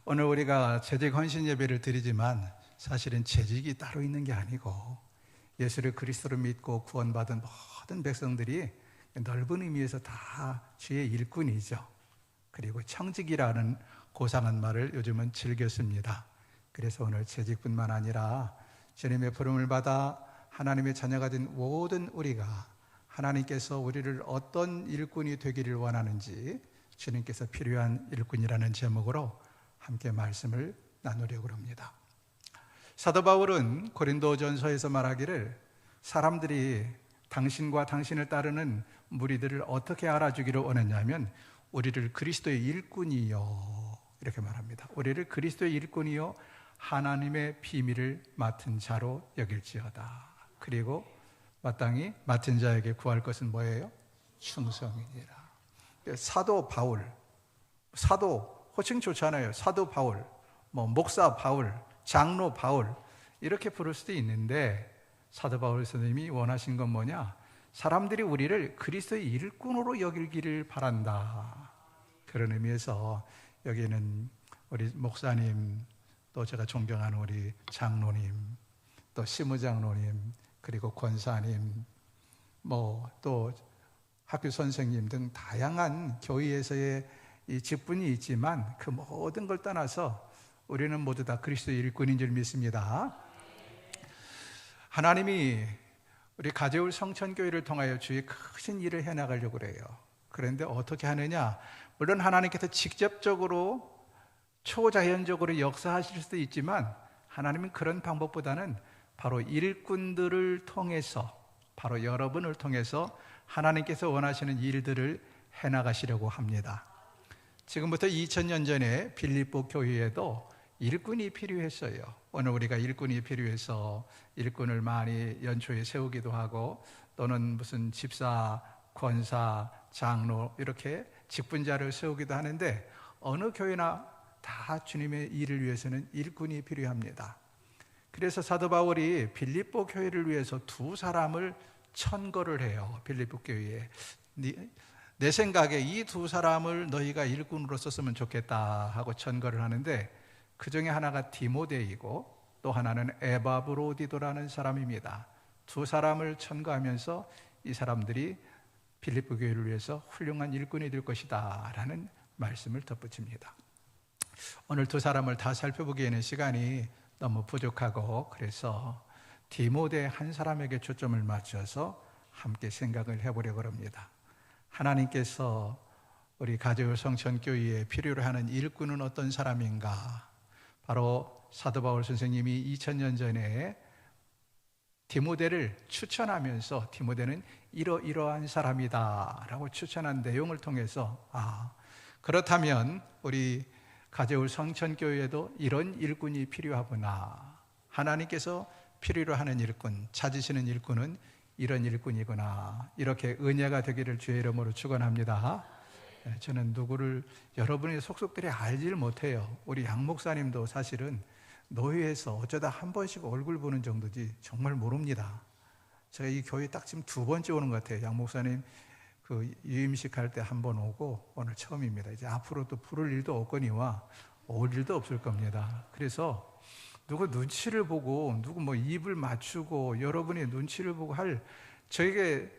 오늘 우리가 재직 헌신 예배를 드리지만 사실은 재직이 따로 있는 게 아니고 예수를 그리스도로 믿고 구원받은 모든 백성들이 넓은 의미에서 다 주의 일꾼이죠. 그리고 청직이라는 고상한 말을 요즘은 즐겨 씁니다. 그래서 오늘 재직뿐만 아니라 주님의 부름을 받아 하나님의 자녀가 된 모든 우리가 하나님께서 우리를 어떤 일꾼이 되기를 원하는지 주님께서 필요한 일꾼이라는 제목으로 함께 말씀을 나누려고 합니다. 사도 바울은 고린도전서에서 말하기를 사람들이 당신과 당신을 따르는 무리들을 어떻게 알아주기를 원했냐면 우리를 그리스도의 일꾼이요 이렇게 말합니다. 우리를 그리스도의 일꾼이요 하나님의 비밀을 맡은 자로 여길지어다. 그리고 마땅히 맡은 자에게 구할 것은 뭐예요? 충성이니라. 사도 바울, 사도 호칭 좋잖아요. 사도 바울, 목사 바울, 장로 바울 이렇게 부를 수도 있는데 사도 바울 선생님이 원하신 건 뭐냐? 사람들이 우리를 그리스도의 일꾼으로 여기기를 바란다. 그런 의미에서 여기는 우리 목사님, 또 제가 존경하는 우리 장로님, 또 시무장로님, 그리고 권사님, 또 학교 선생님 등 다양한 교회에서의 이 직분이 있지만 그 모든 걸 떠나서 우리는 모두 다 그리스도의 일꾼인 줄 믿습니다. 하나님이 우리 가재울 성천교회를 통하여 주의 크신 일을 해나가려고 그래요. 그런데 어떻게 하느냐? 물론 하나님께서 직접적으로 초자연적으로 역사하실 수도 있지만 하나님은 그런 방법보다는 바로 일꾼들을 통해서, 바로 여러분을 통해서 하나님께서 원하시는 일들을 해나가시려고 합니다. 지금부터 2000년 전에 빌립보 교회에도 일꾼이 필요했어요. 오늘 우리가 일꾼이 필요해서 일꾼을 많이 연초에 세우기도 하고 또는 무슨 집사, 권사, 장로 이렇게 직분자를 세우기도 하는데 어느 교회나 다 주님의 일을 위해서는 일꾼이 필요합니다. 그래서 사도 바울이 빌립보 교회를 위해서 두 사람을 천거를 해요. 빌립보 교회에. 내 생각에 이 두 사람을 너희가 일꾼으로 썼으면 좋겠다 하고 천거를 하는데 그 중에 하나가 디모데이고 또 하나는 에바브로디도라는 사람입니다. 두 사람을 천거하면서 이 사람들이 빌립보 교회를 위해서 훌륭한 일꾼이 될 것이다 라는 말씀을 덧붙입니다. 오늘 두 사람을 다 살펴보기에는 시간이 너무 부족하고 그래서 디모데 한 사람에게 초점을 맞춰서 함께 생각을 해보려고 합니다. 하나님께서 우리 가재울 성천교회에 필요로 하는 일꾼은 어떤 사람인가? 바로 사도 바울 선생님이 2000년 전에 디모데를 추천하면서 디모데는 이러이러한 사람이다 라고 추천한 내용을 통해서 그렇다면 우리 가재울 성천교회에도 이런 일꾼이 필요하구나. 하나님께서 필요로 하는 일꾼, 찾으시는 일꾼은 이런 일꾼이구나. 이렇게 은혜가 되기를 주의 이름으로 축원합니다. 저는 누구를 여러분의 속속들이 알질 못해요. 우리 양 목사님도 사실은 노회에서 어쩌다 한 번씩 얼굴 보는 정도지 정말 모릅니다. 제가 이 교회 딱 지금 두 번째 오는 것 같아요. 양 목사님 그 유임식 할 때 한 번 오고 오늘 처음입니다. 이제 앞으로 또 부를 일도 없거니와 올 일도 없을 겁니다. 그래서 누구 눈치를 보고 누구 입을 맞추고 여러분의 눈치를 보고 할 저에게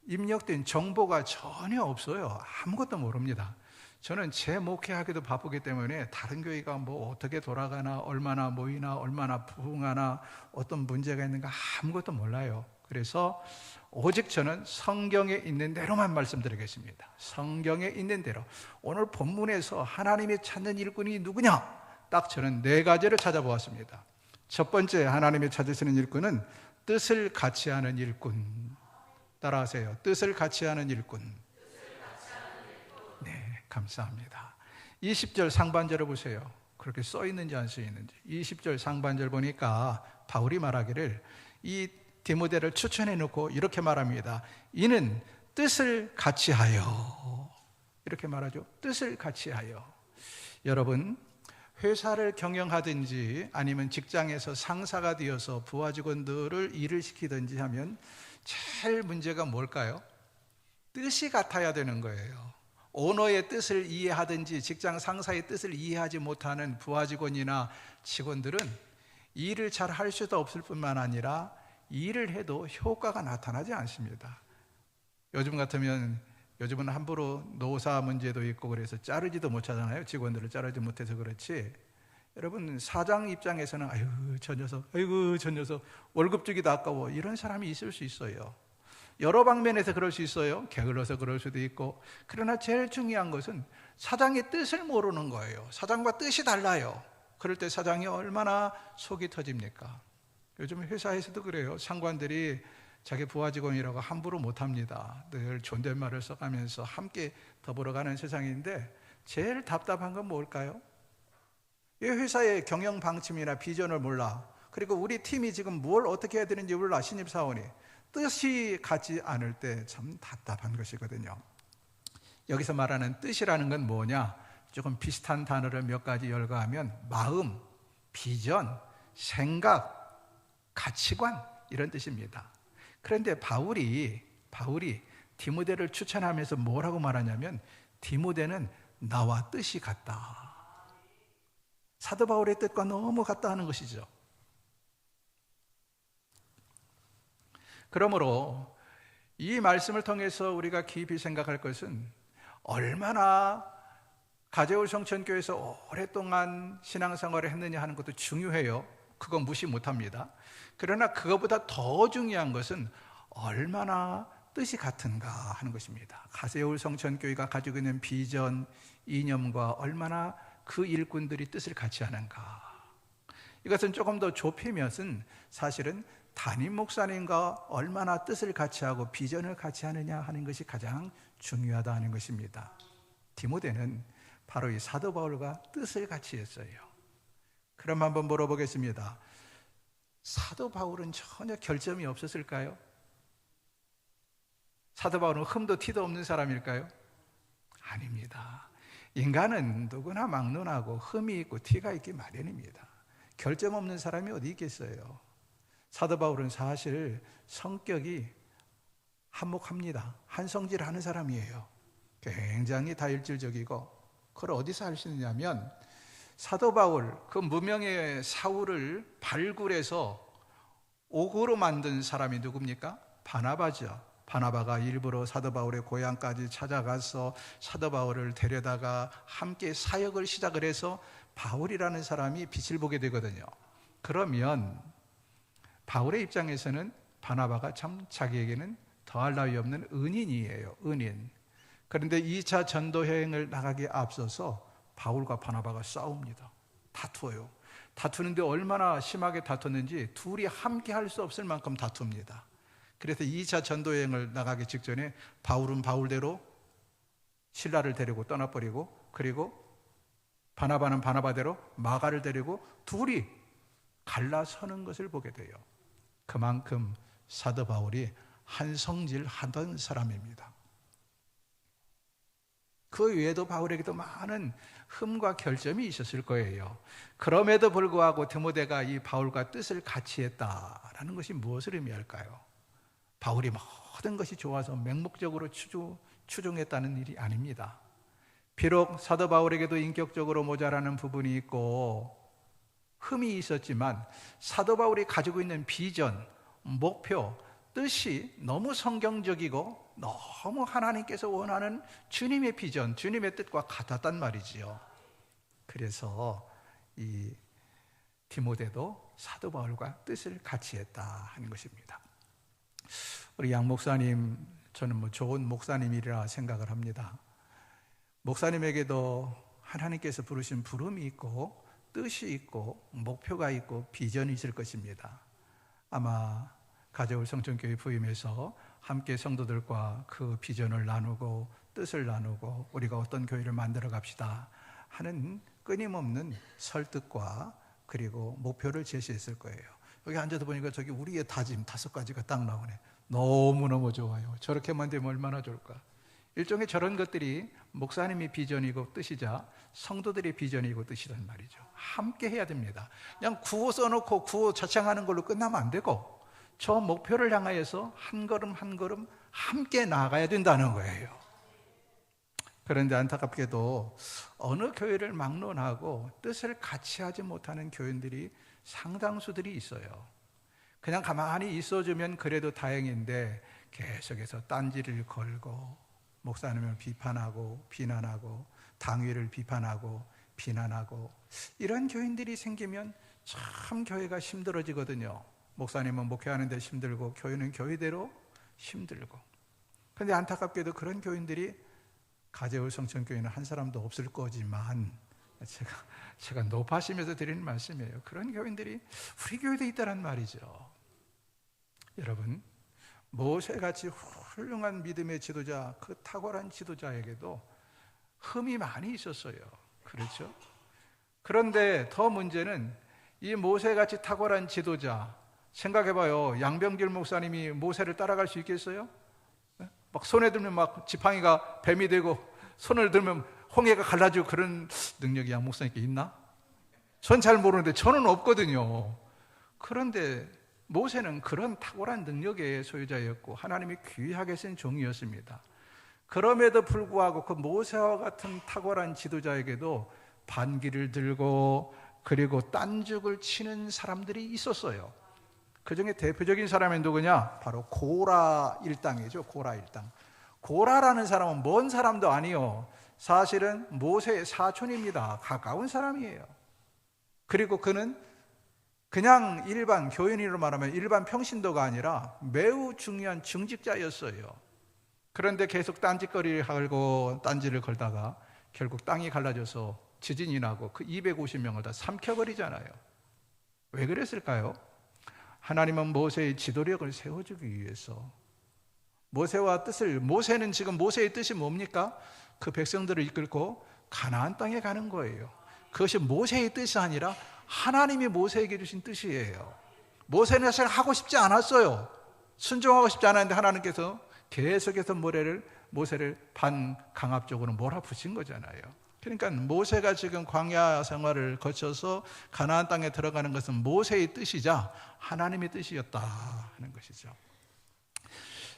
입력된 정보가 전혀 없어요. 아무것도 모릅니다. 저는 제 목회하기도 바쁘기 때문에 다른 교회가 어떻게 돌아가나, 얼마나 모이나, 얼마나 부흥하나, 어떤 문제가 있는가 아무것도 몰라요. 그래서 오직 저는 성경에 있는 대로만 말씀드리겠습니다. 성경에 있는 대로. 오늘 본문에서 하나님이 찾는 일꾼이 누구냐? 딱 저는 네 가지를 찾아보았습니다. 첫 번째 하나님이 찾으시는 일꾼은 뜻을 같이 하는 일꾼. 따라하세요. 뜻을 같이 하는 일꾼. 네, 감사합니다. 20절 상반절을 보세요. 그렇게 써 있는지 안 써 있는지. 20절 상반절 보니까 바울이 말하기를 이 디모데를 추천해 놓고 이렇게 말합니다. 이는 뜻을 같이 하여. 이렇게 말하죠. 뜻을 같이 하여. 여러분, 회사를 경영하든지 아니면 직장에서 상사가 되어서 부하 직원들을 일을 시키든지 하면 제일 문제가 뭘까요? 뜻이 같아야 되는 거예요. 오너의 뜻을 이해하든지 직장 상사의 뜻을 이해하지 못하는 부하 직원이나 직원들은 일을 잘 할 수도 없을 뿐만 아니라 일을 해도 효과가 나타나지 않습니다. 요즘 같으면 요즘은 함부로 노사 문제도 있고 그래서 자르지도 못하잖아요. 직원들을 자르지 못해서 그렇지. 여러분, 사장 입장에서는 아이고 저 녀석 월급 주기도 아까워, 이런 사람이 있을 수 있어요. 여러 방면에서 그럴 수 있어요. 게을러서 그럴 수도 있고. 그러나 제일 중요한 것은 사장의 뜻을 모르는 거예요. 사장과 뜻이 달라요. 그럴 때 사장이 얼마나 속이 터집니까? 요즘 회사에서도 그래요. 상관들이 자기 부하 직원이라고 함부로 못합니다. 늘 존댓말을 써가면서 함께 더불어가는 세상인데, 제일 답답한 건 뭘까요? 이 회사의 경영 방침이나 비전을 몰라. 그리고 우리 팀이 지금 뭘 어떻게 해야 되는지 몰라. 신입사원이 뜻이 같지 않을 때 참 답답한 것이거든요. 여기서 말하는 뜻이라는 건 뭐냐? 조금 비슷한 단어를 몇 가지 열거하면 마음, 비전, 생각, 가치관, 이런 뜻입니다. 그런데 바울이 디모데를 추천하면서 뭐라고 말하냐면, 디모데는 나와 뜻이 같다. 사도 바울의 뜻과 너무 같다 하는 것이죠. 그러므로 이 말씀을 통해서 우리가 깊이 생각할 것은, 얼마나 가재울 성천교회에서 오랫동안 신앙생활을 했느냐 하는 것도 중요해요. 그건 무시 못합니다. 그러나 그것보다 더 중요한 것은 얼마나 뜻이 같은가 하는 것입니다. 가재울 성천교회가 가지고 있는 비전, 이념과 얼마나 그 일꾼들이 뜻을 같이 하는가. 이것은 조금 더 좁히면은 사실은 담임 목사님과 얼마나 뜻을 같이 하고 비전을 같이 하느냐 하는 것이 가장 중요하다 하는 것입니다. 디모데는 바로 이 사도 바울과 뜻을 같이 했어요. 그럼 한번 물어보겠습니다. 사도 바울은 전혀 결점이 없었을까요? 사도 바울은 흠도 티도 없는 사람일까요? 아닙니다. 인간은 누구나 막론하고 흠이 있고 티가 있기 마련입니다. 결점 없는 사람이 어디 있겠어요? 사도 바울은 사실 성격이 한몫합니다. 한성질하는 사람이에요. 굉장히 다혈질적이고. 그걸 어디서 알 수 있느냐면, 사도 바울, 그 무명의 사울을 발굴해서 옥으로 만든 사람이 누굽니까? 바나바죠. 바나바가 일부러 사도 바울의 고향까지 찾아가서 사도 바울을 데려다가 함께 사역을 시작을 해서 바울이라는 사람이 빛을 보게 되거든요. 그러면 바울의 입장에서는 바나바가 참 자기에게는 더할 나위 없는 은인이에요. 은인. 그런데 2차 전도 여행을 나가기에 앞서서 바울과 바나바가 싸웁니다. 다투어요. 다투는데 얼마나 심하게 다퉜는지 둘이 함께 할 수 없을 만큼 다툽니다. 그래서 2차 전도 여행을 나가기 직전에 바울은 바울대로 실라를 데리고 떠나버리고, 그리고 바나바는 바나바대로 마가를 데리고 둘이 갈라서는 것을 보게 돼요. 그만큼 사도 바울이 한성질하던 사람입니다. 그 외에도 바울에게도 많은 흠과 결점이 있었을 거예요. 그럼에도 불구하고 디모데가 이 바울과 뜻을 같이 했다라는 것이 무엇을 의미할까요? 바울이 모든 것이 좋아서 맹목적으로 추종했다는 일이 아닙니다. 비록 사도 바울에게도 인격적으로 모자라는 부분이 있고 흠이 있었지만, 사도 바울이 가지고 있는 비전, 목표, 뜻이 너무 성경적이고 너무 하나님께서 원하는 주님의 비전, 주님의 뜻과 같았단 말이지요. 그래서 이 디모데도 사도 바울과 뜻을 같이 했다 하는 것입니다. 우리 양 목사님, 저는 좋은 목사님이라 생각을 합니다. 목사님에게도 하나님께서 부르신 부름이 있고 뜻이 있고 목표가 있고 비전이 있을 것입니다. 아마 가재울 성천교회 부임해서 함께 성도들과 그 비전을 나누고 뜻을 나누고 우리가 어떤 교회를 만들어 갑시다 하는 끊임없는 설득과 그리고 목표를 제시했을 거예요. 여기 앉아서 보니까 저기 우리의 다짐 5가지가 딱 나오네. 너무너무 좋아요. 저렇게만 되면 얼마나 좋을까. 일종의 저런 것들이 목사님의 비전이고 뜻이자 성도들의 비전이고 뜻이란 말이죠. 함께 해야 됩니다. 그냥 구호 써놓고 구호 자청하는 걸로 끝나면 안 되고, 저 목표를 향하여서 한 걸음 한 걸음 함께 나아가야 된다는 거예요. 그런데 안타깝게도 어느 교회를 막론하고 뜻을 같이 하지 못하는 교인들이 상당수들이 있어요. 그냥 가만히 있어주면 그래도 다행인데 계속해서 딴지를 걸고 목사님을 비판하고 비난하고 당위를 비판하고 비난하고 이런 교인들이 생기면 참 교회가 힘들어지거든요. 목사님은 목회하는데 힘들고 교회는 교회대로 힘들고. 그런데 안타깝게도 그런 교인들이 가재울 성천교회는 한 사람도 없을 거지만 제가 높아시면서 드리는 말씀이에요. 그런 교인들이 우리 교회도 있다는 말이죠. 여러분, 모세같이 훌륭한 믿음의 지도자, 그 탁월한 지도자에게도 흠이 많이 있었어요. 그렇죠? 그런데 더 문제는 이 모세같이 탁월한 지도자, 생각해봐요. 양병길 목사님이 모세를 따라갈 수 있겠어요? 막 손에 들면 막 지팡이가 뱀이 되고 손을 들면 홍해가 갈라지고 그런 능력이 양 목사님께 있나? 전 잘 모르는데 저는 없거든요. 그런데 모세는 그런 탁월한 능력의 소유자였고 하나님이 귀하게 쓴 종이었습니다. 그럼에도 불구하고 그 모세와 같은 탁월한 지도자에게도 반기를 들고 그리고 딴죽을 치는 사람들이 있었어요. 그 중에 대표적인 사람이 누구냐? 바로 고라 일당이죠. 고라 일당. 고라라는 사람은 먼 사람도 아니요, 사실은 모세의 사촌입니다. 가까운 사람이에요. 그리고 그는 그냥 일반 교인으로 말하면 일반 평신도가 아니라 매우 중요한 중직자였어요. 그런데 계속 딴짓거리를 하고 딴지를 걸다가 결국 땅이 갈라져서 지진이 나고 그 250명을 다 삼켜버리잖아요. 왜 그랬을까요? 하나님은 모세의 지도력을 세워주기 위해서 모세는 지금 모세의 뜻이 뭡니까? 그 백성들을 이끌고 가나안 땅에 가는 거예요. 그것이 모세의 뜻이 아니라 하나님이 모세에게 주신 뜻이에요. 모세는 사실 하고 싶지 않았어요. 순종하고 싶지 않았는데 하나님께서 계속해서 모세를 반강압적으로 몰아붙인 거잖아요. 그러니까 모세가 지금 광야 생활을 거쳐서 가나안 땅에 들어가는 것은 모세의 뜻이자 하나님의 뜻이었다 하는 것이죠.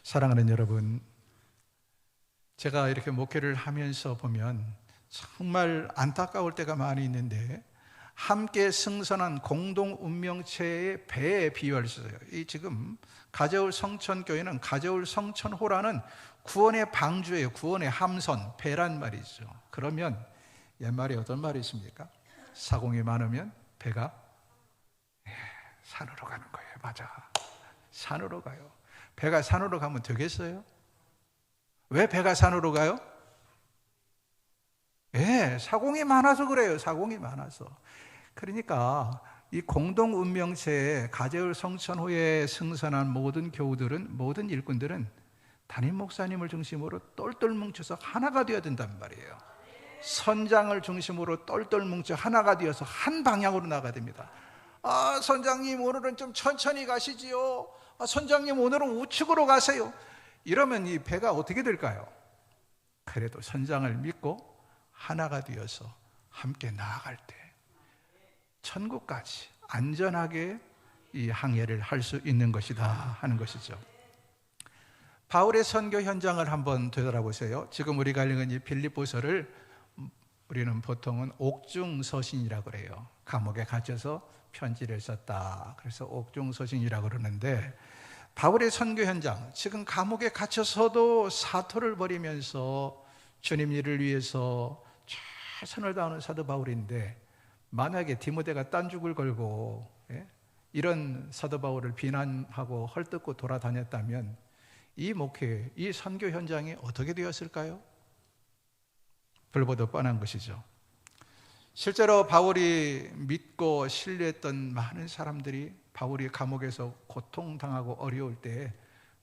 사랑하는 여러분, 제가 이렇게 목회를 하면서 보면 정말 안타까울 때가 많이 있는데 함께 승선한 공동 운명체의 배에 비유할 수 있어요. 이 지금 가재울 성천교회는 가재울 성천호라는 구원의 방주예요. 구원의 함선, 배란 말이죠. 그러면 옛말에 어떤 말이 있습니까? 사공이 많으면 배가 산으로 가는 거예요. 맞아. 산으로 가요. 배가 산으로 가면 되겠어요? 왜 배가 산으로 가요? 사공이 많아서 그래요. 사공이 많아서. 그러니까 이 공동 운명체에 가재울 성천호에 승선한 모든 교우들은, 모든 일꾼들은 담임 목사님을 중심으로 똘똘 뭉쳐서 하나가 되어야 된단 말이에요. 선장을 중심으로 똘똘 뭉쳐 하나가 되어서 한 방향으로 나가야 됩니다. 선장님 오늘은 좀 천천히 가시지요. 선장님 오늘은 우측으로 가세요. 이러면 이 배가 어떻게 될까요? 그래도 선장을 믿고 하나가 되어서 함께 나아갈 때 천국까지 안전하게 이 항해를 할 수 있는 것이다 하는 것이죠. 바울의 선교 현장을 한번 되돌아보세요. 지금 우리가 읽은 이 빌립보서를 우리는 보통은 옥중서신이라고 그래요. 감옥에 갇혀서 편지를 썼다. 그래서 옥중서신이라고 그러는데 바울의 선교 현장, 지금 감옥에 갇혀서도 사토를 벌이면서 주님 일을 위해서 최선을 다하는 사도 바울인데 만약에 디모데가 딴죽을 걸고 이런 사도 바울을 비난하고 헐뜯고 돌아다녔다면 이 목회, 이 선교 현장이 어떻게 되었을까요? 불보듯 뻔한 것이죠. 실제로 바울이 믿고 신뢰했던 많은 사람들이 바울이 감옥에서 고통당하고 어려울 때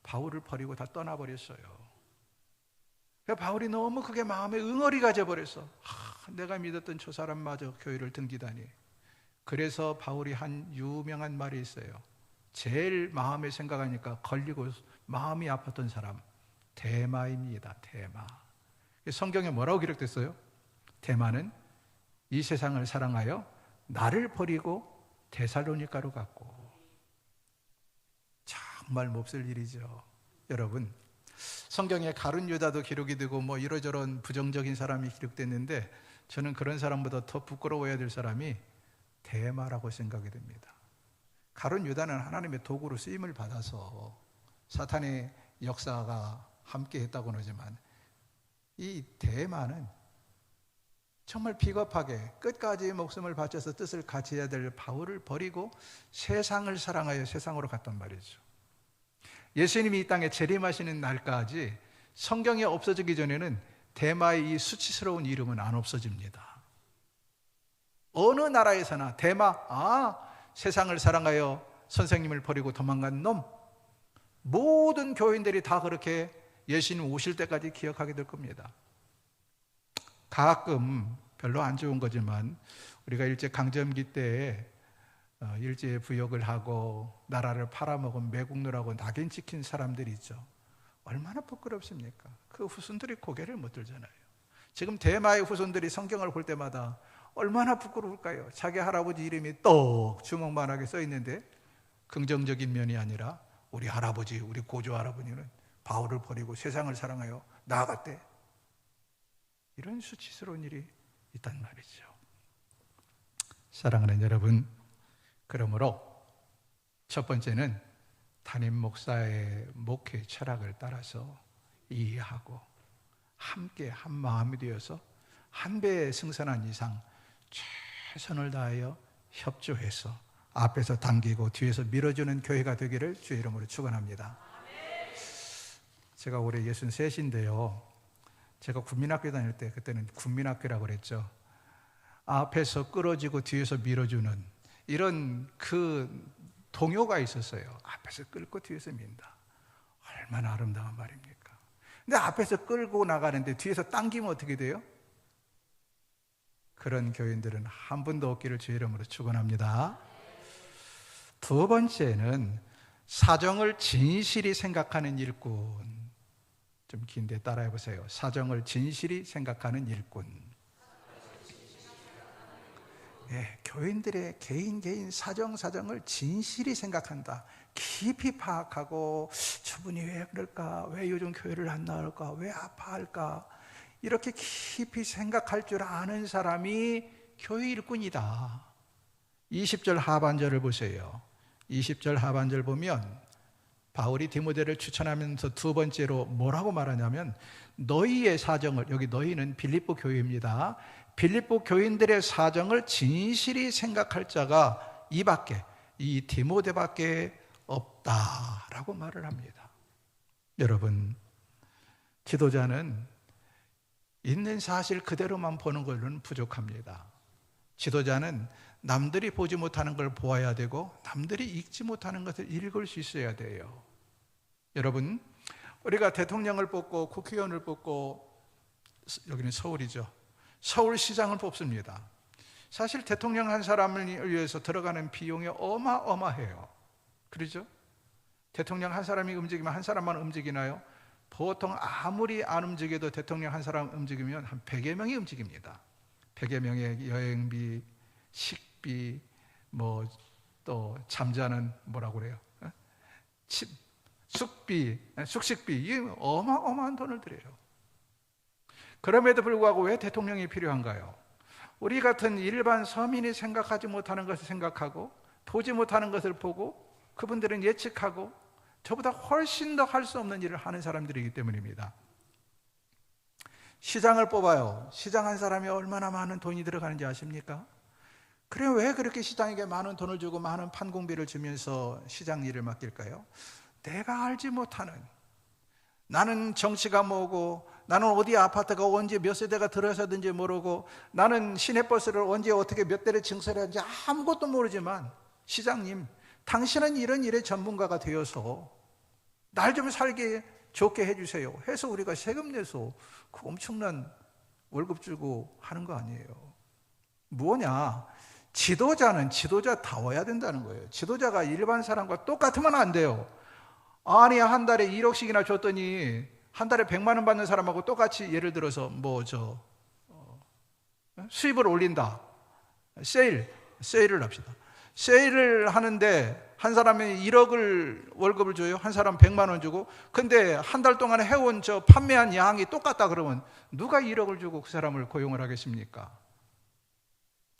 바울을 버리고 다 떠나버렸어요. 바울이 너무 그게 마음에 응어리가 져버렸어. 내가 믿었던 저 사람마저 교회를 등지다니. 그래서 바울이 한 유명한 말이 있어요. 제일 마음에 생각하니까 걸리고 마음이 아팠던 사람, 데마입니다. 데마. 성경에 뭐라고 기록됐어요? 데마는 이 세상을 사랑하여 나를 버리고 데살로니가로 갔고. 정말 몹쓸 일이죠. 여러분, 성경에 가룟 유다도 기록이 되고 뭐 이러저런 부정적인 사람이 기록됐는데 저는 그런 사람보다 더 부끄러워야 될 사람이 데마라고 생각이 됩니다. 가룟 유다는 하나님의 도구로 쓰임을 받아서 사탄의 역사가 함께 했다고는 하지만 이 데마는 정말 비겁하게 끝까지 목숨을 바쳐서 뜻을 같이 해야 될 바울을 버리고 세상을 사랑하여 세상으로 갔단 말이죠. 예수님이 이 땅에 재림하시는 날까지 성경이 없어지기 전에는 데마의 이 수치스러운 이름은 안 없어집니다. 어느 나라에서나 데마, 세상을 사랑하여 선생님을 버리고 도망간 놈, 모든 교인들이 다 그렇게 예수님 오실 때까지 기억하게 될 겁니다. 가끔 별로 안 좋은 거지만 우리가 일제 강점기 때에 일제 부역을 하고 나라를 팔아먹은 매국노라고 낙인 찍힌 사람들이 있죠. 얼마나 부끄럽습니까? 그 후손들이 고개를 못 들잖아요. 지금 대마의 후손들이 성경을 볼 때마다 얼마나 부끄러울까요? 자기 할아버지 이름이 떡 주먹만하게 써 있는데 긍정적인 면이 아니라 우리 할아버지, 우리 고조 할아버지는 바울을 버리고 세상을 사랑하여 나아갔대. 이런 수치스러운 일이 있단 말이죠. 사랑하는 여러분, 그러므로 첫 번째는 담임 목사의 목회 철학을 따라서 이해하고 함께 한 마음이 되어서 한 배에 승선한 이상 최선을 다하여 협조해서 앞에서 당기고 뒤에서 밀어주는 교회가 되기를 주의 이름으로 축원합니다. 제가 올해 63인데요. 제가 국민학교 다닐 때 그때는 국민학교라고 그랬죠. 앞에서 끌어주고 뒤에서 밀어주는 이런 그 동요가 있었어요. 앞에서 끌고 뒤에서 민다. 얼마나 아름다운 말입니까? 근데 앞에서 끌고 나가는데 뒤에서 당기면 어떻게 돼요? 그런 교인들은 한 분도 없기를 주의 이름으로 축원합니다. 두 번째는 사정을 진실이 생각하는 일꾼. 좀 긴데 따라해 보세요. 사정을 진실이 생각하는 일꾼. 교인들의 개인 사정을 진실이 생각한다. 깊이 파악하고 저분이 왜 그럴까? 왜 요즘 교회를 안 나올까? 왜 아파할까? 이렇게 깊이 생각할 줄 아는 사람이 교회 일꾼이다. 20절 하반절을 보세요. 20절 하반절 보면 바울이 디모데를 추천하면서 두 번째로 뭐라고 말하냐면 너희의 사정을, 여기 너희는 빌립보 교회입니다. 빌립보 교인들의 사정을 진실이 생각할 자가 이밖에, 이 디모데밖에 없다라고 말을 합니다. 여러분, 지도자는 있는 사실 그대로만 보는 걸로는 부족합니다. 지도자는 남들이 보지 못하는 걸 보아야 되고 남들이 읽지 못하는 것을 읽을 수 있어야 돼요. 여러분, 우리가 대통령을 뽑고 국회의원을 뽑고, 여기는 서울이죠. 서울시장을 뽑습니다. 사실 대통령 한 사람을 위해서 들어가는 비용이 어마어마해요. 그렇죠? 대통령 한 사람이 움직이면 한 사람만 움직이나요? 보통 아무리 안 움직여도 대통령 한 사람 움직이면 한 100여 명이 움직입니다. 100여 명의 여행비, 식비, 뭐 또 잠자는 뭐라고 그래요? 숙식비, 이 어마어마한 돈을 들여요. 그럼에도 불구하고 왜 대통령이 필요한가요? 우리 같은 일반 서민이 생각하지 못하는 것을 생각하고 보지 못하는 것을 보고 그분들은 예측하고 저보다 훨씬 더 할 수 없는 일을 하는 사람들이기 때문입니다. 시장을 뽑아요. 시장 한 사람이 얼마나 많은 돈이 들어가는지 아십니까? 그래, 왜 그렇게 시장에게 많은 돈을 주고 많은 판공비를 주면서 시장 일을 맡길까요? 내가 알지 못하는, 나는 정치가 뭐고, 나는 어디 아파트가 언제 몇 세대가 들어서든지 모르고, 나는 시내버스를 언제 어떻게 몇 대를 증설하는지 아무것도 모르지만, 시장님, 당신은 이런 일의 전문가가 되어서 날 좀 살게 좋게 해주세요 해서 우리가 세금 내서 그 엄청난 월급 주고 하는 거 아니에요. 뭐냐? 지도자는 지도자다워야 된다는 거예요. 지도자가 일반 사람과 똑같으면 안 돼요. 아니, 한 달에 1억씩이나 줬더니 한 달에 100만 원 받는 사람하고 똑같이, 예를 들어서 수입을 올린다. 세일을 합시다. 세일을 하는데 한 사람이 1억을 월급을 줘요. 한 사람 100만 원 주고. 근데 한 달 동안에 해온 저 판매한 양이 똑같다 그러면 누가 1억을 주고 그 사람을 고용을 하겠습니까?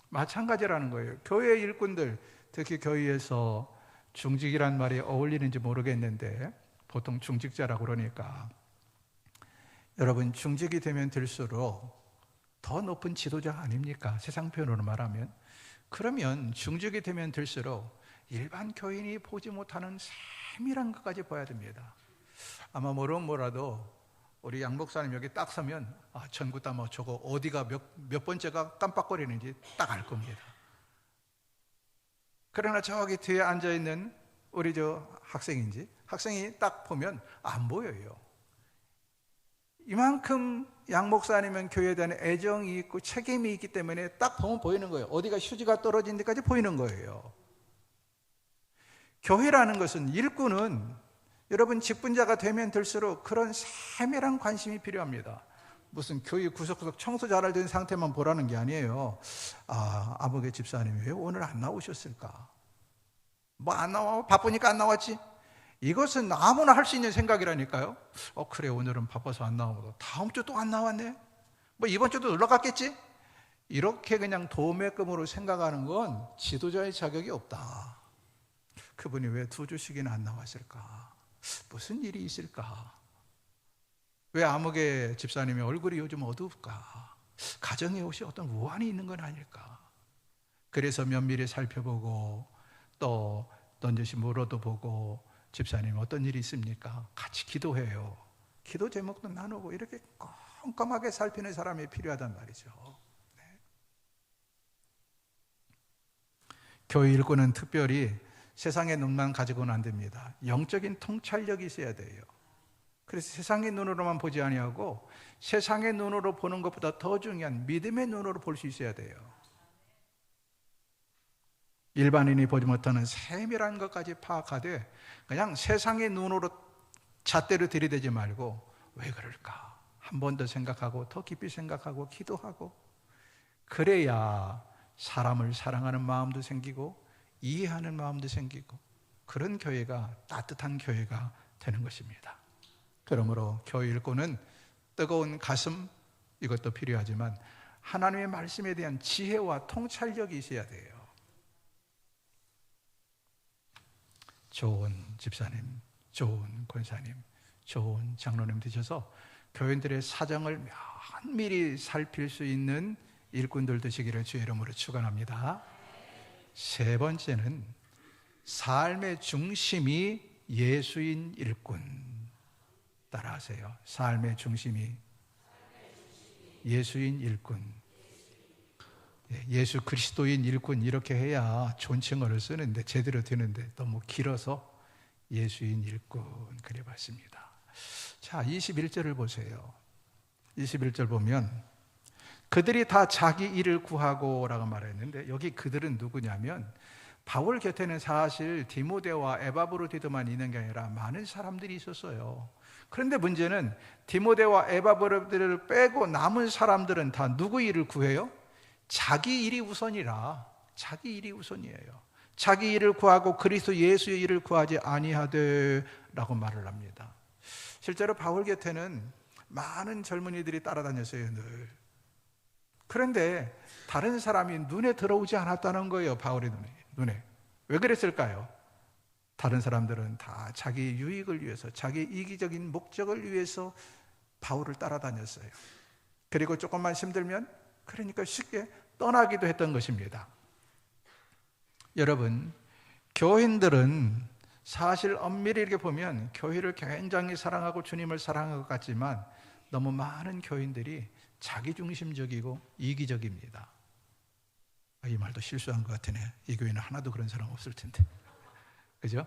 마찬가지라는 거예요. 교회 일꾼들, 특히 교회에서 중직이란 말이 어울리는지 모르겠는데 보통 중직자라고 그러니까 여러분, 중직이 되면 될수록 더 높은 지도자 아닙니까? 세상 표현으로 말하면. 그러면 중직이 되면 될수록 일반 교인이 보지 못하는 세밀한 것까지 봐야 됩니다. 아마 뭐라도 우리 양 목사님 여기 딱 서면 전구다 뭐 저거 어디가 몇 번째가 깜빡거리는지 딱 알 겁니다. 그러나 저기 뒤에 앉아있는 우리 저 학생이 딱 보면 안 보여요. 이만큼 양 목사님은 교회에 대한 애정이 있고 책임이 있기 때문에 딱 보면 보이는 거예요. 어디가 휴지가 떨어진 데까지 보이는 거예요. 교회라는 것은, 일꾼은 여러분 직분자가 되면 될수록 그런 세밀한 관심이 필요합니다. 무슨 교회 구석구석 청소 잘할 된 상태만 보라는 게 아니에요. 아버게 집사님이 왜 오늘 안 나오셨을까? 뭐 안 나와? 바쁘니까 안 나왔지? 이것은 아무나 할 수 있는 생각이라니까요. 그래, 오늘은 바빠서 안 나오고 다음 주 또 안 나왔네? 뭐 이번 주도 놀러 갔겠지? 이렇게 그냥 도매금으로 생각하는 건 지도자의 자격이 없다. 그분이 왜 2주씩이나 안 나왔을까? 무슨 일이 있을까? 왜 아무개 집사님의 얼굴이 요즘 어두울까? 가정에 혹시 어떤 우환이 있는 건 아닐까? 그래서 면밀히 살펴보고 또 넌지시 물어도 보고, 집사님 어떤 일이 있습니까? 같이 기도해요. 기도 제목도 나누고 이렇게 꼼꼼하게 살피는 사람이 필요하단 말이죠. 네. 교회 일꾼은 특별히 세상의 눈만 가지고는 안 됩니다. 영적인 통찰력이 있어야 돼요. 그래서 세상의 눈으로만 보지 아니하고 세상의 눈으로 보는 것보다 더 중요한 믿음의 눈으로 볼 수 있어야 돼요. 일반인이 보지 못하는 세밀한 것까지 파악하되 그냥 세상의 눈으로 잣대로 들이대지 말고 왜 그럴까? 한 번 더 생각하고 더 깊이 생각하고 기도하고, 그래야 사람을 사랑하는 마음도 생기고 이해하는 마음도 생기고 그런 교회가 따뜻한 교회가 되는 것입니다. 그러므로 교회 일꾼은 뜨거운 가슴, 이것도 필요하지만 하나님의 말씀에 대한 지혜와 통찰력이 있어야 돼요. 좋은 집사님, 좋은 권사님, 좋은 장로님 되셔서 교인들의 사정을 면밀히 살필 수 있는 일꾼들 되시기를 주의 이름으로 축원합니다. 세 번째는 삶의 중심이 예수인 일꾼. 따라하세요. 삶의 중심이 예수인 일꾼. 예수 그리스도인 일꾼, 이렇게 해야 존칭어를 쓰는데 제대로 되는데 너무 길어서 예수인 일꾼 그래 봤습니다. 자, 21절을 보세요. 21절 보면 그들이 다 자기 일을 구하고 라고 말했는데, 여기 그들은 누구냐면 바울 곁에는 사실 디모데와 에바브로디도만 있는 게 아니라 많은 사람들이 있었어요. 그런데 문제는 디모데와 에바브로디를 빼고 남은 사람들은 다 누구 일을 구해요? 자기 일이 우선이라. 자기 일이 우선이에요. 자기 일을 구하고 그리스도 예수의 일을 구하지 아니하되 라고 말을 합니다. 실제로 바울 곁에는 많은 젊은이들이 따라다녔어요, 늘. 그런데 다른 사람이 눈에 들어오지 않았다는 거예요, 바울의 눈에. 왜 그랬을까요? 다른 사람들은 다 자기 유익을 위해서, 자기 이기적인 목적을 위해서 바울을 따라다녔어요. 그리고 조금만 힘들면 그러니까 쉽게 떠나기도 했던 것입니다. 여러분, 교인들은 사실 엄밀히 이렇게 보면 교회를 굉장히 사랑하고 주님을 사랑하는 것 같지만 너무 많은 교인들이 자기중심적이고 이기적입니다. 이 말도 실수한 것 같으네. 이 교회는 하나도 그런 사람 없을 텐데. 그죠?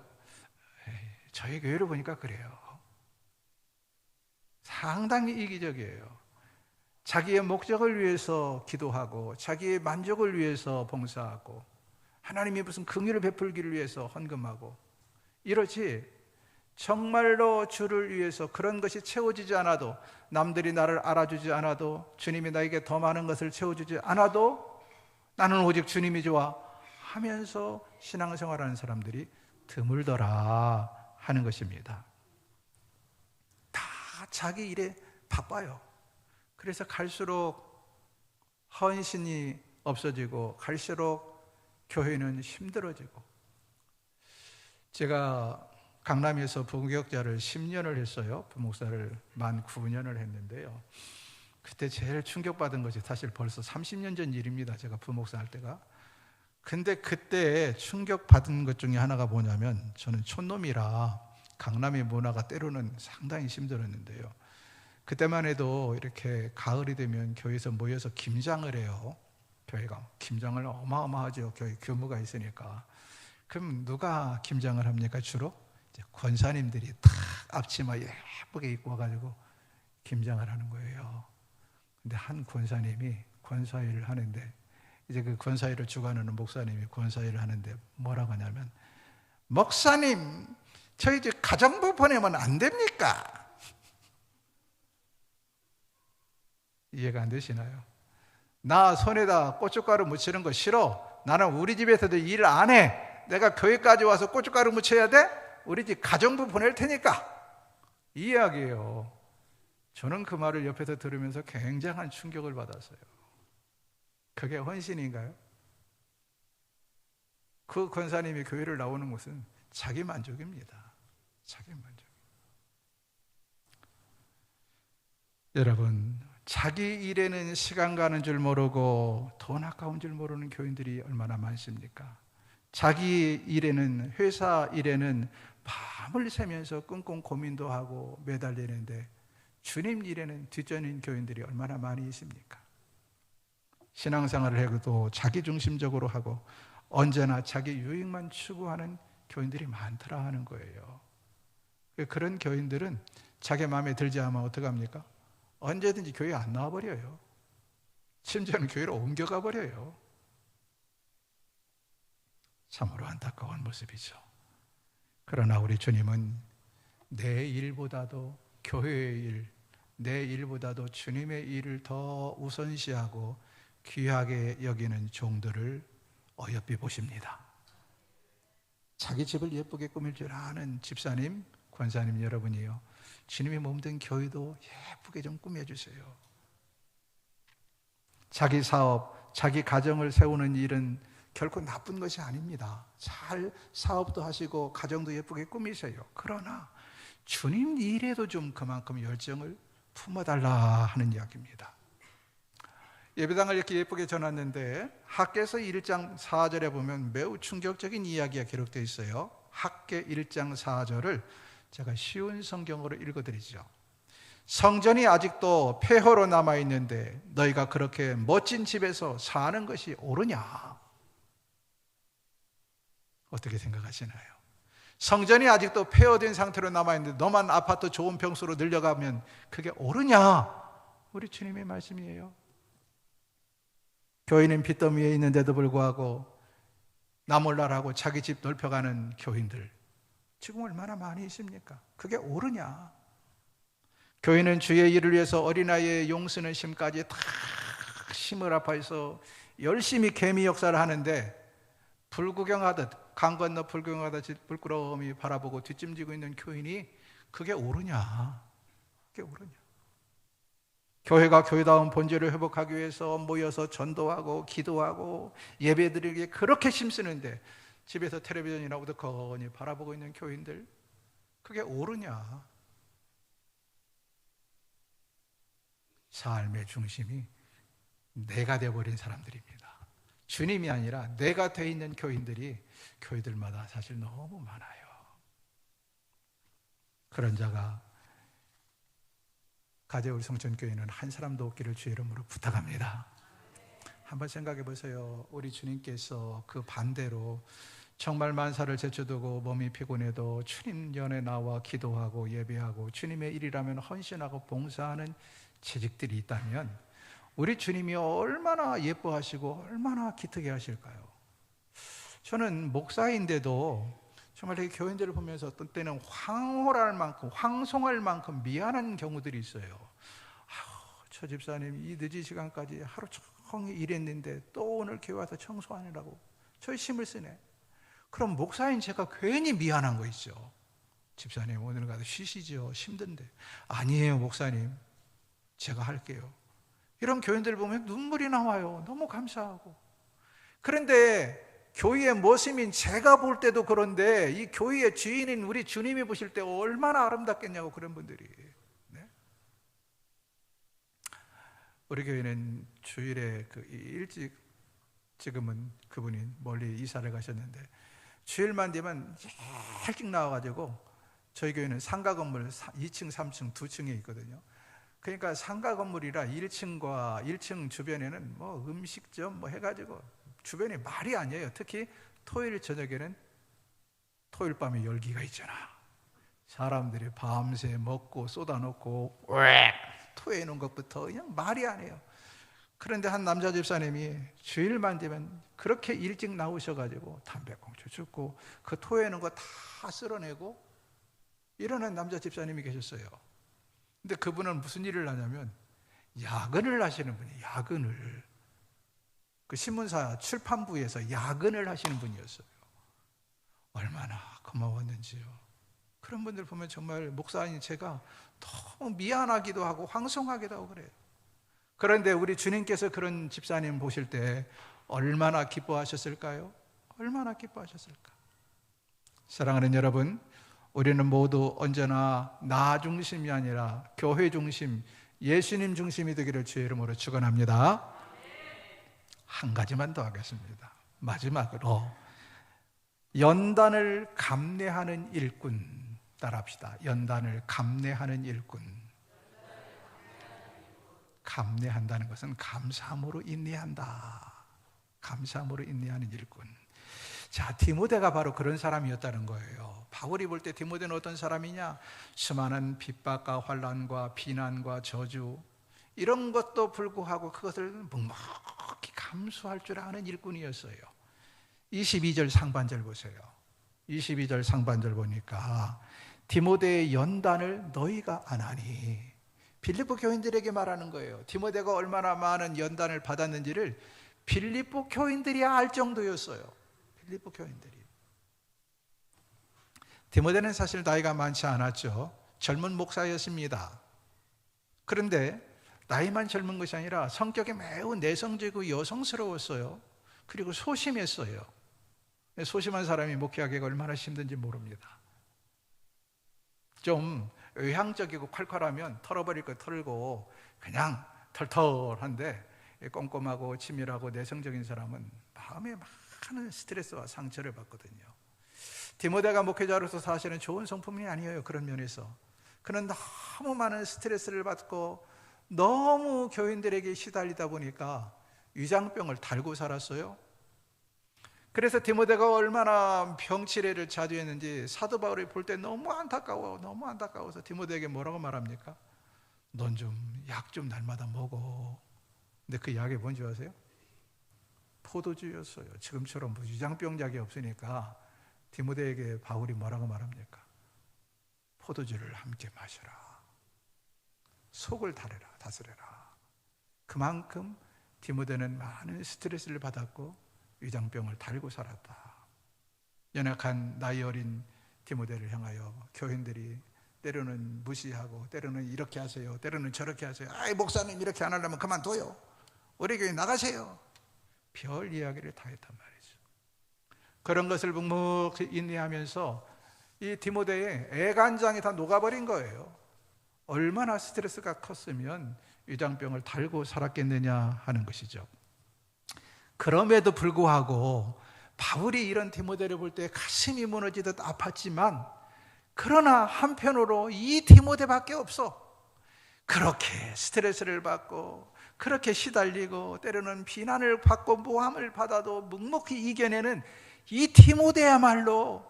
저희 교회를 보니까 그래요. 상당히 이기적이에요. 자기의 목적을 위해서 기도하고 자기의 만족을 위해서 봉사하고 하나님이 무슨 긍휼을 베풀기를 위해서 헌금하고 이러지, 정말로 주를 위해서 그런 것이 채워지지 않아도, 남들이 나를 알아주지 않아도, 주님이 나에게 더 많은 것을 채워주지 않아도 나는 오직 주님이 좋아 하면서 신앙생활하는 사람들이 드물더라 하는 것입니다. 다 자기 일에 바빠요. 그래서 갈수록 헌신이 없어지고 갈수록 교회는 힘들어지고, 제가 강남에서 부목역자를 10년을 했어요. 부목사를 만 9년을 했는데요. 그때 제일 충격받은 것이 사실 벌써 30년 전 일입니다. 제가 부목사 할 때가. 근데 그때 충격받은 것 중에 하나가 뭐냐면, 저는 촌놈이라 강남의 문화가 때로는 상당히 힘들었는데요. 그때만 해도 이렇게 가을이 되면 교회에서 모여서 김장을 해요. 교회가 김장을 어마어마하죠. 교회 규모가 있으니까. 그럼 누가 김장을 합니까? 주로 이제 권사님들이 탁 앞치마 예쁘게 입고 와가지고 김장을 하는 거예요. 근데 한 권사님이 권사일을 하는데, 이제 그 권사일을 주관하는 목사님이 권사일을 하는데 뭐라고 하냐면, 목사님, 저희 이제 가정부 보내면 안 됩니까? 이해가 안 되시나요? 나 손에다 고춧가루 묻히는 거 싫어. 나는 우리 집에서도 일 안 해. 내가 교회까지 와서 고춧가루 묻혀야 돼? 우리 집 가정부 보낼 테니까. 이 이야기예요. 저는 그 말을 옆에서 들으면서 굉장한 충격을 받았어요. 그게 헌신인가요? 그 권사님이 교회를 나오는 것은 자기 만족입니다. 자기 만족. 여러분, 자기 일에는 시간 가는 줄 모르고 돈 아까운 줄 모르는 교인들이 얼마나 많습니까? 자기 일에는, 회사 일에는 밤을 새면서 끙끙 고민도 하고 매달리는데, 주님 일에는 뒷전인 교인들이 얼마나 많이 있습니까? 신앙생활을 해도 자기중심적으로 하고 언제나 자기 유익만 추구하는 교인들이 많더라 하는 거예요. 그런 교인들은 자기 마음에 들지 않으면 어떡합니까? 언제든지 교회 안 나와버려요. 심지어는 교회로 옮겨가 버려요. 참으로 안타까운 모습이죠. 그러나 우리 주님은 내 일보다도 교회의 일, 내 일보다도 주님의 일을 더 우선시하고 귀하게 여기는 종들을 어여삐 보십니다. 자기 집을 예쁘게 꾸밀 줄 아는 집사님, 권사님 여러분이요, 주님이 몸된 교회도 예쁘게 좀 꾸며주세요. 자기 사업, 자기 가정을 세우는 일은 결코 나쁜 것이 아닙니다. 잘 사업도 하시고 가정도 예쁘게 꾸미세요. 그러나 주님 일에도 좀 그만큼 열정을 품어달라 하는 이야기입니다. 예배당을 이렇게 예쁘게 전했는데 학개서 1장 4절에 보면 매우 충격적인 이야기가 기록되어 있어요. 학개 1장 4절을 제가 쉬운 성경으로 읽어드리죠. 성전이 아직도 폐허로 남아있는데 너희가 그렇게 멋진 집에서 사는 것이 옳으냐? 어떻게 생각하시나요? 성전이 아직도 폐허된 상태로 남아있는데 너만 아파트 좋은 평수로 늘려가면 그게 옳으냐? 우리 주님의 말씀이에요. 교인은 빚더미에 있는데도 불구하고 나몰라라고 자기 집 넓혀가는 교인들 지금 얼마나 많이 있습니까? 그게 옳으냐? 교인은 주의 일을 위해서 어린아이의 용쓰는 심까지 다 심을 아파해서 열심히 개미 역사를 하는데, 불구경하듯 강 건너 불구경하듯 불끄러미 바라보고 뒷짐지고 있는 교인이 그게 옳으냐? 그게 옳으냐? 교회가 교회다운 본질을 회복하기 위해서 모여서 전도하고 기도하고 예배드리기에 그렇게 힘쓰는데 집에서 텔레비전이나 우두커니 바라보고 있는 교인들, 그게 옳으냐? 삶의 중심이 내가 되어버린 사람들입니다. 주님이 아니라 내가 돼 있는 교인들이 교회들마다 사실 너무 많아요. 그런 자가 가재울 성천교회는 한 사람도 없기를 주의 이름으로 부탁합니다. 한번 생각해 보세요. 우리 주님께서 그 반대로 정말 만사를 제쳐두고 몸이 피곤해도 주님 연에 나와 기도하고 예배하고 주님의 일이라면 헌신하고 봉사하는 재직들이 있다면 우리 주님이 얼마나 예뻐하시고 얼마나 기특해 하실까요? 저는 목사인데도 정말 이 교인들을 보면서 어떤 때는 황홀할 만큼, 황송할 만큼 미안한 경우들이 있어요. 저 집사님 이 늦은 시간까지 하루 종일 일했는데 또 오늘 교회 와서 청소하느라고 저희 힘을 쓰네. 그럼 목사인 제가 괜히 미안한 거 있죠. 집사님 오늘 가서 쉬시죠. 힘든데. 아니에요 목사님, 제가 할게요. 이런 교인들 보면 눈물이 나와요. 너무 감사하고. 그런데 교회의 모습인 제가 볼 때도 그런데 이 교회의 주인인 우리 주님이 보실 때 얼마나 아름답겠냐고, 그런 분들이. 네? 우리 교회는 주일에 일찍, 지금은 그분이 멀리 이사를 가셨는데 주일만 되면 일찍 나와가지고, 저희 교회는 상가 건물 2층, 3층 두 층에 있거든요. 그러니까 상가 건물이라 1층과 1층 주변에는 뭐 음식점 뭐 해가지고 주변에 말이 아니에요. 특히 토요일 저녁에는, 토요일 밤에 열기가 있잖아. 사람들이 밤새 먹고 쏟아놓고 토해놓은 것부터 그냥 말이 아니에요. 그런데 한 남자 집사님이 주일만 되면 그렇게 일찍 나오셔가지고 담배꽁초 줍고 그 토해놓은 거 다 쓸어내고 이러는 남자 집사님이 계셨어요. 근데 그분은 무슨 일을 하냐면 야근을 하시는 분이에요. 야근을. 그 신문사 출판부에서 야근을 하시는 분이었어요. 얼마나 고마웠는지요. 그런 분들 보면 정말 목사인 제가 너무 미안하기도 하고 황송하기도 하고 그래요. 그런데 우리 주님께서 그런 집사님 보실 때 얼마나 기뻐하셨을까요? 얼마나 기뻐하셨을까? 사랑하는 여러분, 우리는 모두 언제나 나 중심이 아니라 교회 중심, 예수님 중심이 되기를 주의 이름으로 축원합니다. 한 가지만 더 하겠습니다. 마지막으로 연단을 감내하는 일꾼 따라합시다. 연단을 감내하는 일꾼. 감내한다는 것은 감사함으로 인내한다. 감사함으로 인내하는 일꾼. 자, 디모데가 바로 그런 사람이었다는 거예요. 바울이 볼 때 디모데는 어떤 사람이냐? 수많은 핍박과 환난과 비난과 저주, 이런 것도 불구하고 그것을 묵묵히 감수할 줄 아는 일꾼이었어요. 22절 상반절 보세요. 22절 상반절 보니까 디모데의 연단을 너희가 안 하니, 빌립보 교인들에게 말하는 거예요. 디모데가 얼마나 많은 연단을 받았는지를 빌립보 교인들이 알 정도였어요. 빌립보 교인들이. 디모데는 사실 나이가 많지 않았죠. 젊은 목사였습니다. 그런데 나이만 젊은 것이 아니라 성격이 매우 내성적이고 여성스러웠어요. 그리고 소심했어요. 소심한 사람이 목회하기가 얼마나 힘든지 모릅니다. 좀 외향적이고 콸콸하면 털어버릴 거 털고 그냥 털털한데, 꼼꼼하고 치밀하고 내성적인 사람은 마음에 많은 스트레스와 상처를 받거든요. 디모데가 목회자로서 사실은 좋은 성품이 아니에요. 그런 면에서 그는 너무 많은 스트레스를 받고 너무 교인들에게 시달리다 보니까 위장병을 달고 살았어요. 그래서 디모데가 얼마나 병치레를 자주 했는지 사도 바울이 볼 때 너무 안타까워서 디모데에게 뭐라고 말합니까? 넌 좀 약 좀 날마다 먹어. 근데 그 약이 뭔지 아세요? 포도주였어요. 지금처럼 위장병 약이 없으니까 디모데에게 바울이 뭐라고 말합니까? 포도주를 함께 마셔라. 속을 다스려라. 그만큼 디모데는 많은 스트레스를 받았고 위장병을 달고 살았다. 연약한 나이 어린 디모데를 향하여 교인들이 때로는 무시하고, 때로는 이렇게 하세요, 때로는 저렇게 하세요. 아이, 목사님 이렇게 안 하려면 그만둬요. 우리 교회 나가세요. 별 이야기를 다 했단 말이죠. 그런 것을 묵묵히 인내하면서 이 디모데의 애간장이 다 녹아버린 거예요. 얼마나 스트레스가 컸으면 위장병을 달고 살았겠느냐 하는 것이죠. 그럼에도 불구하고 바울이 이런 디모데를 볼 때 가슴이 무너지듯 아팠지만, 그러나 한편으로 이 디모데밖에 없어. 그렇게 스트레스를 받고 그렇게 시달리고 때로는 비난을 받고 모함을 받아도 묵묵히 이겨내는 이 디모데야말로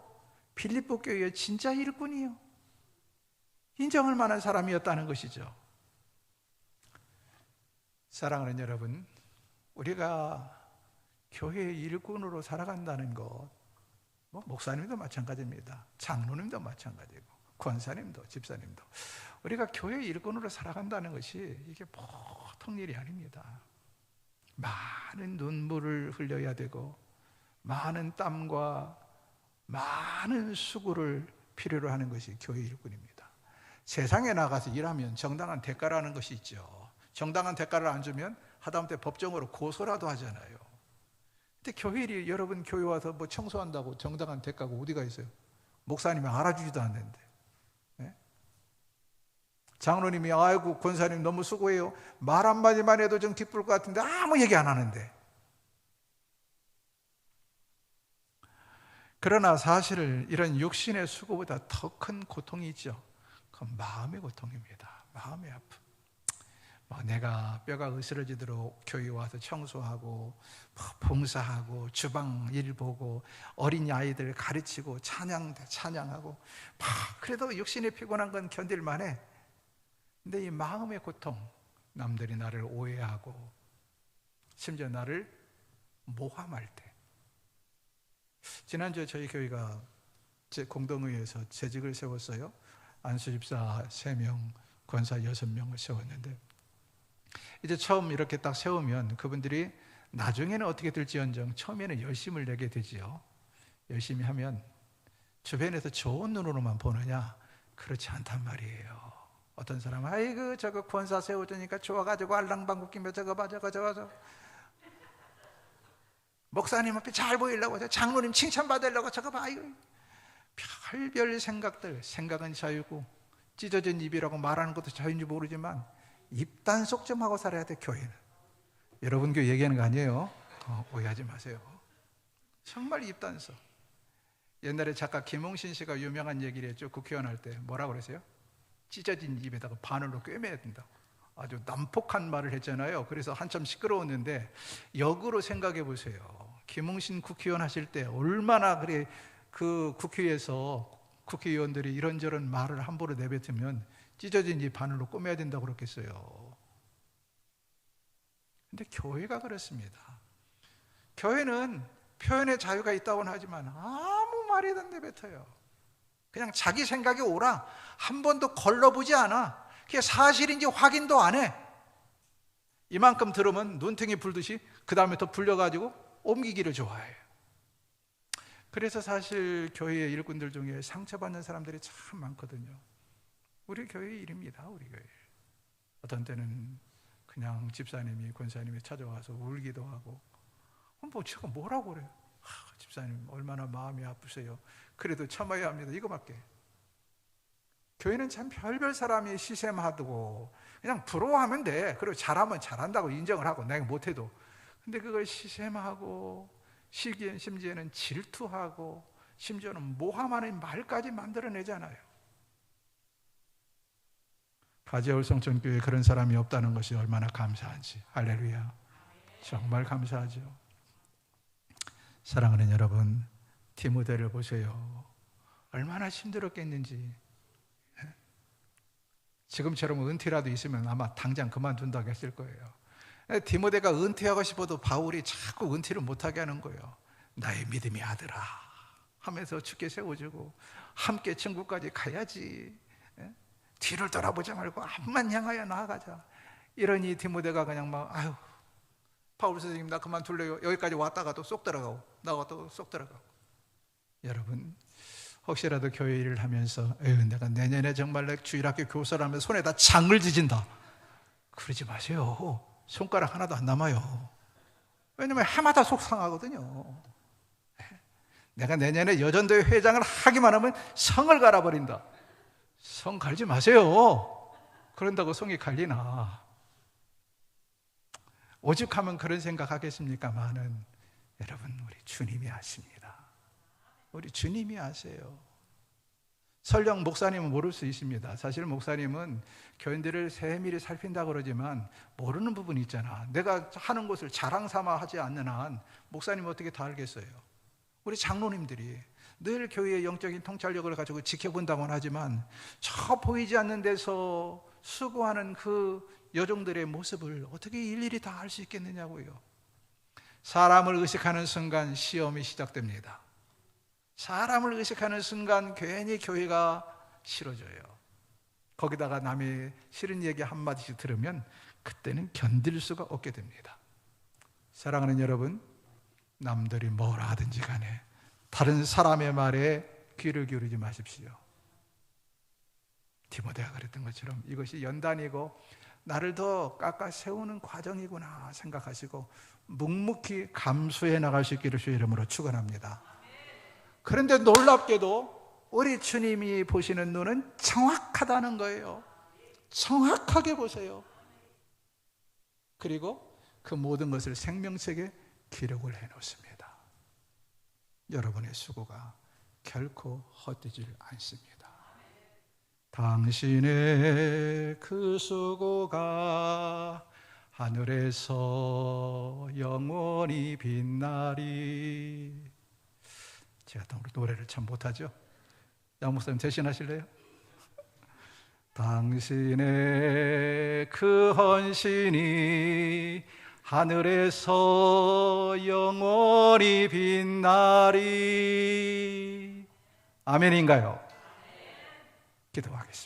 빌립보 교회의 진짜 일꾼이요, 인정할 만한 사람이었다는 것이죠. 사랑하는 여러분, 우리가 교회의 일꾼으로 살아간다는 것, 목사님도 마찬가지입니다. 장로님도 마찬가지고 권사님도 집사님도, 우리가 교회의 일꾼으로 살아간다는 것이 이게 보통 일이 아닙니다. 많은 눈물을 흘려야 되고 많은 땀과 많은 수고를 필요로 하는 것이 교회 일꾼입니다. 세상에 나가서 일하면 정당한 대가라는 것이 있죠. 정당한 대가를 안 주면 하다못해 법정으로 고소라도 하잖아요. 근데 교회 일, 여러분 교회 와서 뭐 청소한다고 정당한 대가가 어디가 있어요? 목사님이 알아주지도 않는데. 네? 장로님이 아이고 권사님 너무 수고해요. 말 한마디만 해도 좀 기쁠 것 같은데 아무 얘기 안 하는데. 그러나 사실 이런 육신의 수고보다 더 큰 고통이 있죠. 그건 마음의 고통입니다. 마음의 아픔. 내가 뼈가 으스러지도록 교회 와서 청소하고 봉사하고 주방 일 보고 어린 아이들 가르치고 찬양하고 그래도 육신이 피곤한 건 견딜만해. 근데 이 마음의 고통, 남들이 나를 오해하고 심지어 나를 모함할 때. 지난주에 저희 교회가 제 공동의회에서 재직을 세웠어요. 안수집사 3명, 권사 6명을 세웠는데 이제 처음 이렇게 딱 세우면 그분들이 나중에는 어떻게 될지언정 처음에는 열심을 내게 되지요. 열심히 하면 주변에서 좋은 눈으로만 보느냐? 그렇지 않단 말이에요. 어떤 사람은 아이고 저거 권사 세워주니까 좋아가지고 알랑방구 끼며 저거 봐 저거 목사님 앞에 잘 보이려고 장로님 칭찬받으려고 저거 봐. 아이고 별별 생각들. 생각은 자유고 찢어진 입이라고 말하는 것도 자유인지 모르지만 입단속 좀 하고 살아야 돼. 교회는 여러분 교회 얘기하는 거 아니에요. 오해하지 마세요. 정말 입단속. 옛날에 작가 김홍신 씨가 유명한 얘기를 했죠. 국회의원 할 때 뭐라고 그랬어요? 찢어진 입에다가 바늘로 꿰매야 된다고. 아주 난폭한 말을 했잖아요. 그래서 한참 시끄러웠는데 역으로 생각해 보세요. 김홍신 국회의원 하실 때 얼마나 그래 그 국회에서 국회의원들이 이런저런 말을 함부로 내뱉으면 찢어진 입 바늘로 꿰매야 된다고 그랬겠어요. 근데 교회가 그렇습니다. 교회는 표현의 자유가 있다고는 하지만 아무 말이든 내뱉어요. 그냥 자기 생각이 오라. 한 번도 걸러보지 않아. 그게 사실인지 확인도 안 해. 이만큼 들으면 눈탱이 불듯이 그 다음에 더 불려가지고 옮기기를 좋아해요. 그래서 사실 교회의 일꾼들 중에 상처받는 사람들이 참 많거든요. 우리 교회의 일입니다. 우리 교회. 어떤 때는 그냥 집사님이 권사님이 찾아와서 울기도 하고 제가 뭐라고 그래요? 집사님 얼마나 마음이 아프세요. 그래도 참아야 합니다. 이거밖에. 교회는 참 별별 사람이 시샘하고 그냥 부러워하면 돼. 그리고 잘하면 잘한다고 인정을 하고 내가 못해도. 근데 그걸 시샘하고 심지어는 질투하고 심지어는 모함하는 말까지 만들어내잖아요. 가지아울 성천교회에 그런 사람이 없다는 것이 얼마나 감사한지. 할렐루야. 정말 감사하죠. 사랑하는 여러분, 디모데를 보세요. 얼마나 힘들었겠는지. 지금처럼 은퇴라도 있으면 아마 당장 그만둔다고 했을 거예요. 디모데가 은퇴하고 싶어도 바울이 자꾸 은퇴를 못하게 하는 거예요. 나의 믿음의 아들아 하면서 죽게 세워주고 함께 천국까지 가야지. 뒤를 돌아보지 말고 앞만 향하여 나아가자. 이러니 디모데가 그냥 아유 바울 선생님 나 그만둘래요. 여기까지 왔다가 또 쏙 들어가고 나가 또 쏙 들어가고. 여러분 혹시라도 교회 일을 하면서 내가 내년에 정말 내 주일학교 교사를 하면 손에다 장을 지진다 그러지 마세요. 손가락 하나도 안 남아요. 왜냐면 해마다 속상하거든요. 내가 내년에 여전도회 회장을 하기만 하면 성을 갈아버린다. 성 갈지 마세요. 그런다고 성이 갈리나. 오죽하면 그런 생각하겠습니까마는 여러분 우리 주님이 아십니다. 우리 주님이 아세요. 설령 목사님은 모를 수 있습니다. 사실 목사님은 교인들을 세밀히 살핀다고 그러지만 모르는 부분이 있잖아. 내가 하는 것을 자랑 삼아 하지 않는 한 목사님은 어떻게 다 알겠어요. 우리 장로님들이 늘 교회의 영적인 통찰력을 가지고 지켜본다고는 하지만 저 보이지 않는 데서 수고하는 그 여종들의 모습을 어떻게 일일이 다 알 수 있겠느냐고요. 사람을 의식하는 순간 시험이 시작됩니다. 사람을 의식하는 순간 괜히 교회가 싫어져요. 거기다가 남의 싫은 얘기 한마디씩 들으면 그때는 견딜 수가 없게 됩니다. 사랑하는 여러분, 남들이 뭘 하든지 간에 다른 사람의 말에 귀를 기울이지 마십시오. 디모데가 그랬던 것처럼 이것이 연단이고 나를 더 깎아 세우는 과정이구나 생각하시고 묵묵히 감수해 나갈 수 있기를 주의 이름으로 축원합니다. 그런데 놀랍게도 우리 주님이 보시는 눈은 정확하다는 거예요. 정확하게 보세요. 그리고 그 모든 것을 생명책에 기록을 해놓습니다. 여러분의 수고가 결코 헛되질 않습니다. 당신의 그 수고가 하늘에서 영원히 빛나리. 제가 노래를 참 못하죠? 양 목사님 대신하실래요? 당신의 그 헌신이 하늘에서 영원히 빛나리. 아멘인가요? 기도하겠습니다.